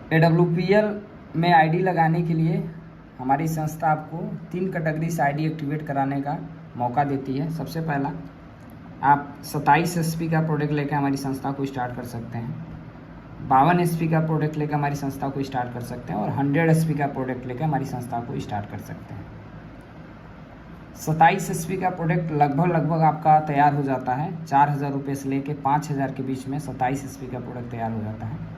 AWPL में ID लगाने के लिए हमारी संस्था आपको 3 कैटेगरी से आईडी एक्टिवेट कराने का मौका देती है। सबसे पहला, आप 27 SP का प्रोडक्ट लेकर हमारी संस्था को स्टार्ट कर सकते हैं, 52 SP का प्रोडक्ट लेकर हमारी संस्था को स्टार्ट कर सकते हैं और 100 SP का प्रोडक्ट लेकर हमारी संस्था को स्टार्ट कर सकते हैं। 27 SP का प्रोडक्ट लगभग आपका तैयार हो जाता है 4,000 रुपये से लेके 5,000 के बीच में 27 SP का प्रोडक्ट तैयार हो जाता है।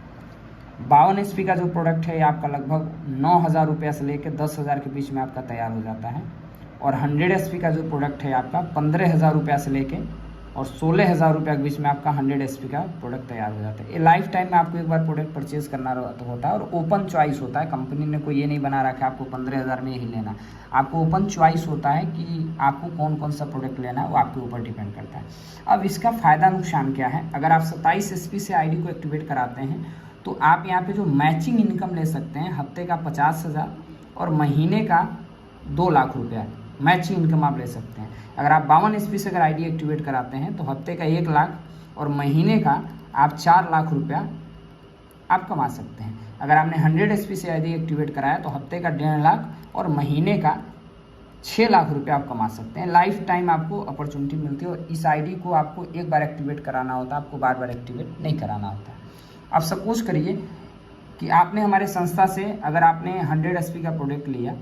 52 SP का जो प्रोडक्ट है ये आपका लगभग 9,000 रुपये से लेके 10,000 के बीच में आपका तैयार हो जाता है और 100 SP का जो प्रोडक्ट है आपका 15,000 रुपये से लेके और 16,000 रुपये के बीच में आपका 100 SP का प्रोडक्ट तैयार हो जाता है। ये लाइफ टाइम में आपको एक बार प्रोडक्ट परचेज करना होता है और ओपन चॉइस होता है। कंपनी ने कोई ये नहीं बना रखा है आपको 15,000 में ही लेना, आपको ओपन चॉइस होता है कि आपको कौन कौन सा प्रोडक्ट लेना है, वो आपके ऊपर डिपेंड करता है। अब इसका फ़ायदा नुकसान क्या है? अगर आप 27 SP से आईडी को एक्टिवेट कराते हैं तो आप यहाँ पे जो मैचिंग इनकम ले सकते हैं, हफ्ते का 50,000 और महीने का 2 लाख रुपया मैचिंग इनकम आप ले सकते हैं। अगर आप 52 SP से अगर आईडी एक्टिवेट कराते हैं तो हफ्ते का 1 लाख और महीने का आप 4 लाख रुपया आप कमा सकते हैं। अगर आपने 100 SP से आईडी एक्टिवेट कराया तो हफ्ते का 1.5 लाख और महीने का 6 लाख रुपया आप कमा सकते हैं। लाइफ टाइम आपको अपॉर्चुनिटी मिलती है और इस आईडी को आपको एक बार एक्टिवेट कराना होता है, आपको बार बार एक्टिवेट नहीं कराना होता है। अब सपोज करिए कि आपने हमारे संस्था से अगर आपने 100 SP का प्रोडक्ट लिया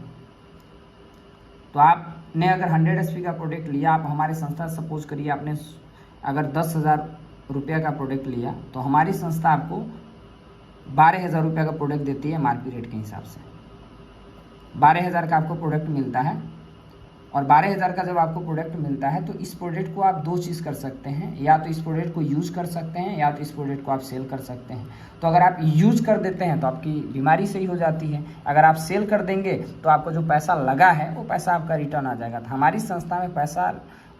तो आपने अगर 100 SP का प्रोडक्ट लिया, आप हमारे संस्था सपोज करिए आपने अगर 10,000 रुपये का प्रोडक्ट लिया तो हमारी संस्था आपको 12,000 रुपये का प्रोडक्ट देती है MRP रेट के हिसाब से। 12,000 का आपको प्रोडक्ट मिलता है और 12,000 का जब आपको प्रोडक्ट मिलता है तो इस प्रोडक्ट को आप 2 चीज़ कर सकते हैं, या तो इस प्रोडक्ट को यूज़ कर सकते हैं या तो इस प्रोडक्ट को आप सेल कर सकते हैं। तो अगर आप यूज़ कर देते हैं तो आपकी बीमारी सही हो जाती है, अगर आप सेल कर देंगे तो आपको जो पैसा लगा है वो पैसा आपका रिटर्न आ जाएगा। तो हमारी संस्था में पैसा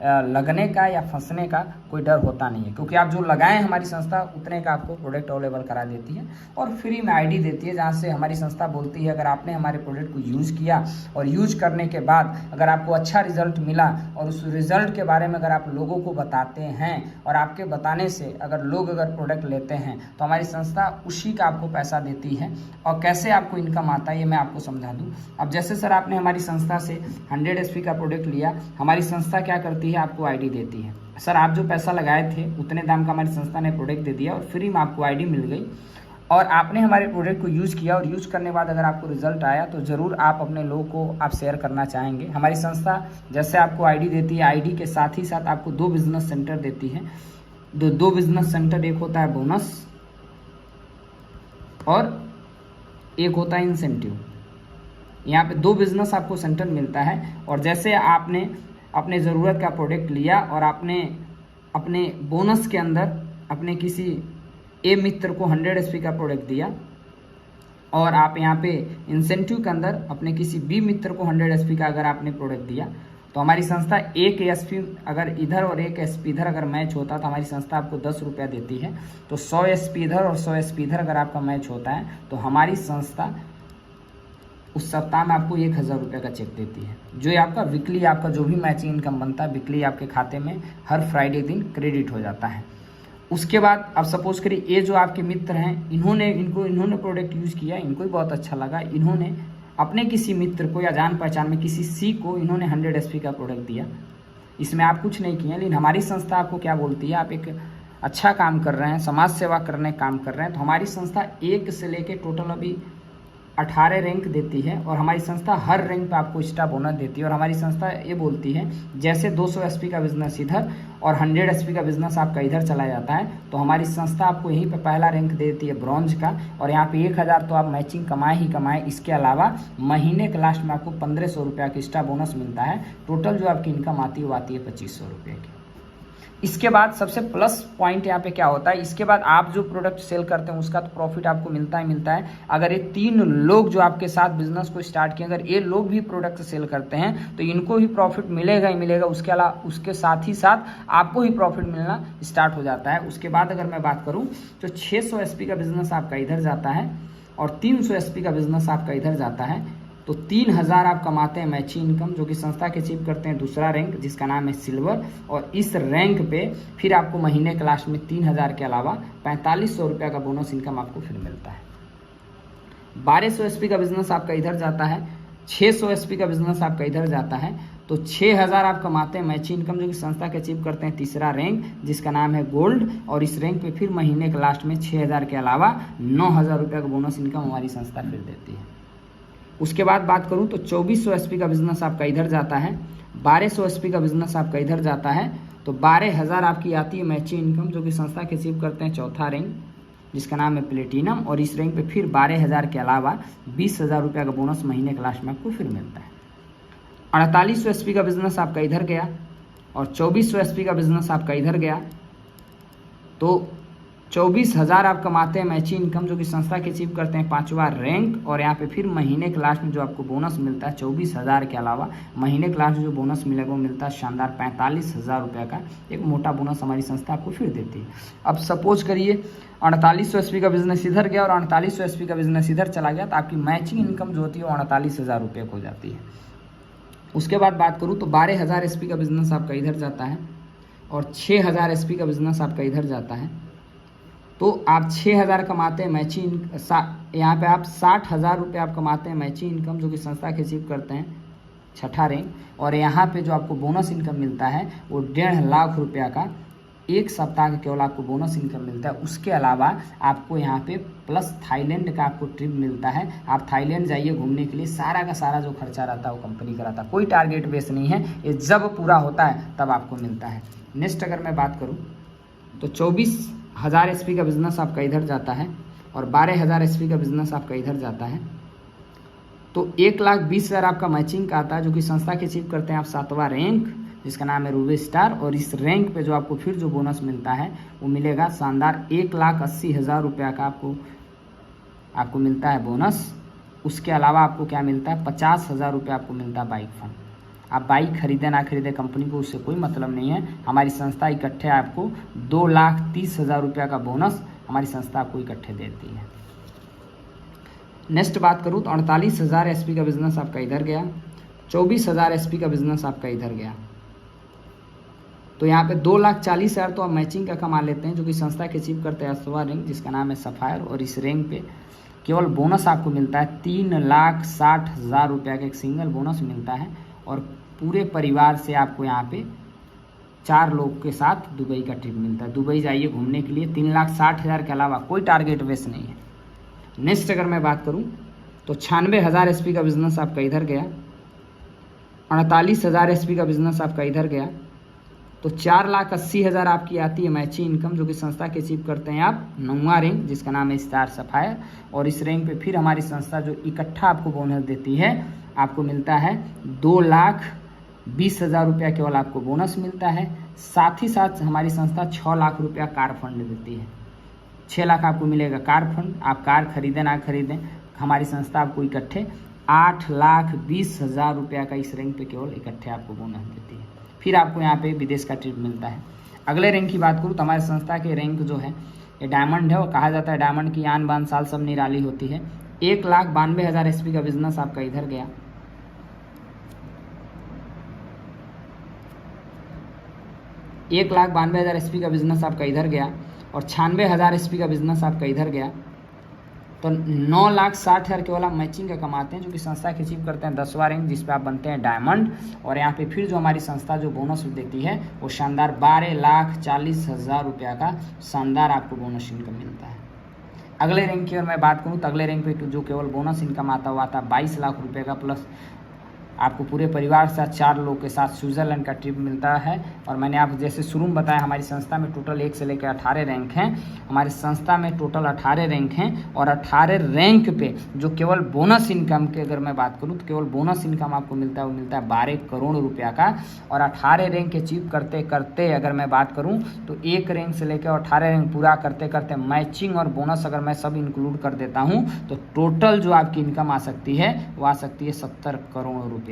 लगने का या फंसने का कोई डर होता नहीं है, क्योंकि आप जो लगाएं हमारी संस्था उतने का आपको प्रोडक्ट अवेलेबल करा देती है और फ्री में आईडी देती है, जहां से हमारी संस्था बोलती है अगर आपने हमारे प्रोडक्ट को यूज़ किया और यूज़ करने के बाद अगर आपको अच्छा रिजल्ट मिला और उस रिजल्ट के बारे में अगर आप लोगों को बताते हैं और आपके बताने से अगर लोग अगर प्रोडक्ट लेते हैं तो हमारी संस्था उसी का आपको पैसा देती है। और कैसे आपको इनकम आता है ये मैं आपको समझा दूँ। अब जैसे सर आपने हमारी संस्था से 100 SP का प्रोडक्ट लिया, हमारी संस्था क्या करती है, आपको आईडी देती है। सर आप जो पैसा लगाए थे उतने दाम का हमारी संस्था ने प्रोडक्ट दे दिया और फ्री में आपको आईडी मिल गई और आपने हमारे प्रोडक्ट को यूज़ किया और यूज़ करने के बाद अगर आपको रिजल्ट आया तो ज़रूर आप अपने लोगों को आप शेयर करना चाहेंगे। हमारी संस्था जैसे आपको आईडी देती है, आईडी के साथ ही साथ आपको 2 बिजनेस सेंटर देती है। दो बिजनेस सेंटर, एक होता है बोनस और एक होता है इंसेंटिव। यहाँ पे 2 बिजनेस आपको सेंटर मिलता है और जैसे आपने अपने ज़रूरत का प्रोडक्ट लिया और आपने अपने बोनस के अंदर अपने किसी ए मित्र को 100 SP का प्रोडक्ट दिया और आप यहाँ पे इंसेंटिव के अंदर अपने किसी बी मित्र को 100 SP का अगर आपने प्रोडक्ट दिया तो हमारी संस्था 1 SP अगर इधर और 1 SP इधर अगर मैच होता तो हमारी संस्था आपको 10 रुपया देती है। तो 100 SP इधर और 100 SP इधर अगर आपका मैच होता है तो हमारी संस्था उस सप्ताह में आपको 1,000 रुपये का चेक देती है, जो ये आपका वीकली आपका जो भी मैचिंग इनकम बनता है वीकली आपके खाते में हर फ्राइडे दिन क्रेडिट हो जाता है। उसके बाद अब सपोज करिए ये जो आपके मित्र हैं इन्होंने प्रोडक्ट यूज़ किया, इनको भी बहुत अच्छा लगा, इन्होंने अपने किसी मित्र को या जान पहचान में किसी सी को इन्होंने 100 SP का प्रोडक्ट दिया। इसमें आप कुछ नहीं किए, लेकिन हमारी संस्था आपको क्या बोलती है, आप एक अच्छा काम कर रहे हैं, समाज सेवा करने काम कर रहे हैं, तो हमारी संस्था 1 से लेके टोटल अभी 18 रैंक देती है और हमारी संस्था हर रैंक पे आपको एक्स्ट्रा बोनस देती है। और हमारी संस्था ये बोलती है जैसे 200 SP का बिजनेस इधर और 100 SP का बिजनेस आपका इधर चला जाता है तो हमारी संस्था आपको यहीं पे पहला रैंक देती है ब्रॉन्ज का और यहाँ पे 1,000 तो आप मैचिंग कमाए ही कमाए। इसके अलावा महीने के लास्ट में आपको 1,500 रुपया का एक्स्ट्रा बोनस मिलता है। टोटल जो आपकी इनकम आती है वो आती है 2,500 रुपये की। इसके बाद सबसे प्लस पॉइंट यहाँ पे क्या होता है, इसके बाद आप जो प्रोडक्ट सेल करते हैं उसका तो प्रॉफिट आपको मिलता है। अगर ये 3 लोग जो आपके साथ बिजनेस को स्टार्ट किए अगर ये लोग भी प्रोडक्ट सेल करते हैं तो इनको भी प्रॉफिट मिलेगा ही मिलेगा। उसके अलावा उसके साथ ही साथ आपको ही प्रॉफिट मिलना स्टार्ट हो जाता है। उसके बाद अगर मैं बात करूँ तो 600 SP का बिजनेस आपका इधर जाता है और 300 SP का बिजनेस आपका इधर जाता है तो 3,000 आप कमाते हैं मैचिंग इनकम, जो कि संस्था के अचीव करते हैं दूसरा रैंक जिसका नाम है सिल्वर। और इस रैंक पे फिर आपको महीने के लास्ट में 3,000 के अलावा 4,500 रुपये का बोनस इनकम आपको फिर मिलता है। 1200 एसपी का बिजनेस आपका इधर जाता है, 600 एसपी का बिजनेस आपका इधर जाता है। तो 6000 आप कमाते हैं मैची इनकम, जो कि संस्था के अचीव करते हैं तीसरा रैंक जिसका नाम है गोल्ड, और इस रैंक पे फिर महीने के लास्ट में 6000 के अलावा 9000 रुपये का बोनस इनकम हमारी संस्था फिर देती है। उसके बाद बात करूं तो 2400 एसपी का बिजनेस आपका इधर जाता है, 1200 एसपी का बिजनेस आपका इधर जाता है। तो 12000 आपकी आती है मैची इनकम, जो कि संस्था के अचीव करते हैं चौथा रैंक जिसका नाम है प्लेटिनम, और इस रैंक पे फिर 12000 के अलावा 20000 रुपये का बोनस महीने के लास्ट में आपको फिर मिलता है। 4800 एसपी का बिजनेस आपका इधर गया और 2400 एसपी का बिजनेस आपका इधर गया। तो 24000 आप कमाते हैं मैची इनकम, जो कि संस्था के अचीव करते हैं पांचवा रैंक, और यहाँ पे फिर महीने के लास्ट में जो आपको बोनस मिलता है 24000 के अलावा महीने के लास्ट में जो बोनस मिलेगा वो मिलता है शानदार 45000 रुपये का एक मोटा बोनस हमारी संस्था आपको फिर देती है। अब सपोज करिए 4800 एसपी का बिजनेस इधर गया और 4800 एसपी का बिजनेस इधर चला गया, तो आपकी मैचिंग इनकम जो होती है वो 48000 रुपये हो जाती है। उसके बाद बात करूँ तो 12000 एसपी का बिजनेस आपका इधर जाता है और 6000 एसपी का बिजनेस आपका इधर जाता है। तो आप 6000 कमाते हैं मैची यहाँ पे आप 60000 रुपये आप कमाते हैं मैची इनकम, जो कि संस्था के अचीव करते हैं छठा रैंक, और यहाँ पे जो आपको बोनस इनकम मिलता है वो 1.5 लाख रुपया का एक सप्ताह का केवल आपको बोनस इनकम मिलता है। उसके अलावा आपको यहाँ पे प्लस थाईलैंड का आपको ट्रिप मिलता है। आप थाईलैंड जाइए घूमने के लिए, सारा का सारा जो खर्चा रहता है वो कंपनी कराता है, कोई टारगेट बेस नहीं है, ये जब पूरा होता है तब आपको मिलता है। नेक्स्ट अगर मैं बात करूँ तो 24000 एसपी का बिजनेस आपका इधर जाता है और 12000 एसपी का बिजनेस आपका इधर जाता है। तो 1,20,000 आपका मैचिंग का आता है, जो कि संस्था के अचीव करते हैं आप 7वां रैंक जिसका नाम है रूबी स्टार, और इस रैंक पे जो आपको फिर जो बोनस मिलता है वो मिलेगा शानदार 1,80,000 रुपया का आपको मिलता है बोनस। उसके अलावा आपको क्या मिलता है 50,000 रुपया आपको मिलता है बाइक फंड। आप बाइक खरीदे ना खरीदे कंपनी को उससे कोई मतलब नहीं है, हमारी संस्था इकट्ठे आपको 2,30,000 रुपया का बोनस हमारी संस्था आपको इकट्ठे देती है। नेक्स्ट बात करूँ तो 48,000 एसपी का बिजनेस आपका इधर गया, 24,000 एसपी का बिजनेस आपका इधर गया। तो यहाँ पे 2,40,000 तो आप मैचिंग का कमा लेते हैं, जो कि संस्था के अचीव करते हैं 8वां रैंक जिसका नाम है सफायर, और इस रैंक पे केवल बोनस आपको मिलता है 3,60,000 रुपया का एक सिंगल बोनस मिलता है, और पूरे परिवार से आपको यहाँ पे 4 लोग के साथ दुबई का ट्रिप मिलता है। दुबई जाइए घूमने के लिए, 3,60,000 के अलावा कोई टारगेट बेस नहीं है। नेक्स्ट अगर मैं बात करूँ तो 96,000 एसपी का बिजनेस आपका इधर गया, 48,000 एसपी का बिजनेस आपका इधर गया। तो 4,80,000 आपकी आती है मैची इनकम, जो कि संस्था के अचीव करते हैं आप 9वां रैंक जिसका नाम है स्टार सफायर, और इस रैंक पे फिर हमारी संस्था जो इकट्ठा आपको बोनस देती है आपको मिलता है 2,20,000 रुपया केवल आपको बोनस मिलता है। साथ ही साथ हमारी संस्था 6 लाख रुपया कार फंड देती है। 6 लाख आपको मिलेगा कार फंड, आप कार खरीदें ना खरीदें हमारी संस्था आपको इकट्ठे 8,20,000 रुपया का इस रैंक पे केवल इकट्ठे आपको बोनस देती है। फिर आपको यहाँ पे विदेश का ट्रिप मिलता है। अगले रैंक की बात करूँ तो हमारी संस्था के रैंक जो है ये डायमंड है, और कहा जाता है डायमंड की आन बान साल सब निराली होती है। 1,92,000 एसपी का बिजनेस आपका इधर गया, 1,92,000 एसपी का बिजनेस आपका इधर गया, और 96,000 एसपी का बिजनेस आपका इधर गया। तो 9,60,000 केवल आप मैचिंग का कमाते हैं, जो कि संस्था के अचीव करते हैं 10वां रैंक जिस पे आप बनते हैं डायमंड, और यहाँ पे फिर जो हमारी संस्था जो बोनस देती है वो शानदार 12,40,000 रुपया का शानदार आपको बोनस इनकम मिलता है। अगले रैंक की अगर मैं बात करूँ तो अगले रैंक पे जो केवल बोनस इनकम आता हुआ था 22 लाख रुपये का, प्लस आपको पूरे परिवार के साथ 4 लोग के साथ स्विट्ज़रलैंड का ट्रिप मिलता है। और मैंने आपको जैसे शुरू में बताया हमारी संस्था में टोटल 1 से लेकर 18 रैंक हैं। हमारी संस्था में टोटल 18 रैंक हैं, और 18 रैंक पे जो केवल बोनस इनकम के अगर मैं बात करूँ तो केवल बोनस इनकम आपको मिलता है वो मिलता है 12 करोड़ रुपया का। और 18 रैंक अचीव करते करते अगर मैं बात करूँ तो 1 रैंक से लेकर 18 रैंक पूरा करते करते मैचिंग और बोनस अगर मैं सब इंक्लूड कर देता हूँ तो टोटल जो आपकी इनकम आ सकती है वो आ सकती है 70 करोड़ रुपया।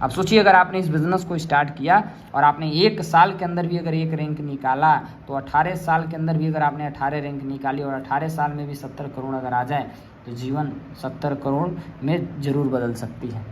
अब सोचिए अगर आपने इस बिज़नेस को स्टार्ट किया और आपने 1 साल के अंदर भी अगर 1 रैंक निकाला, तो 18 साल के अंदर भी अगर आपने 18 रैंक निकाली और 18 साल में भी 70 करोड़ अगर आ जाए तो जीवन 70 करोड़ में ज़रूर बदल सकती है।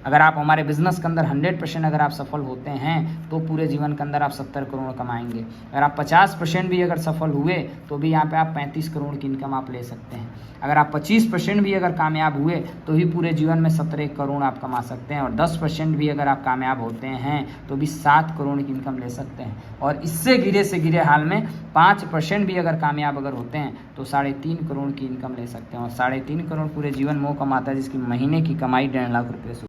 अगर आप हमारे बिजनेस के अंदर 100% अगर आप सफल होते हैं तो पूरे जीवन के अंदर आप 70 करोड़ कमाएंगे। अगर आप 50% भी अगर सफल हुए तो भी यहाँ पे आप 35 करोड़ की इनकम आप ले सकते हैं। अगर आप 25% भी अगर कामयाब हुए तो ही पूरे जीवन में 17 करोड़ आप कमा सकते हैं। और 10% भी अगर आप कामयाब होते हैं तो भी 7 करोड़ की इनकम ले सकते हैं। और इससे गिरे हाल में 5% भी अगर कामयाब अगर होते हैं तो 3.5 करोड़ की इनकम ले सकते हैं। और 3.5 करोड़ पूरे जीवन में वो कमाता है जिसकी महीने की कमाई 1.5 लाख रुपये से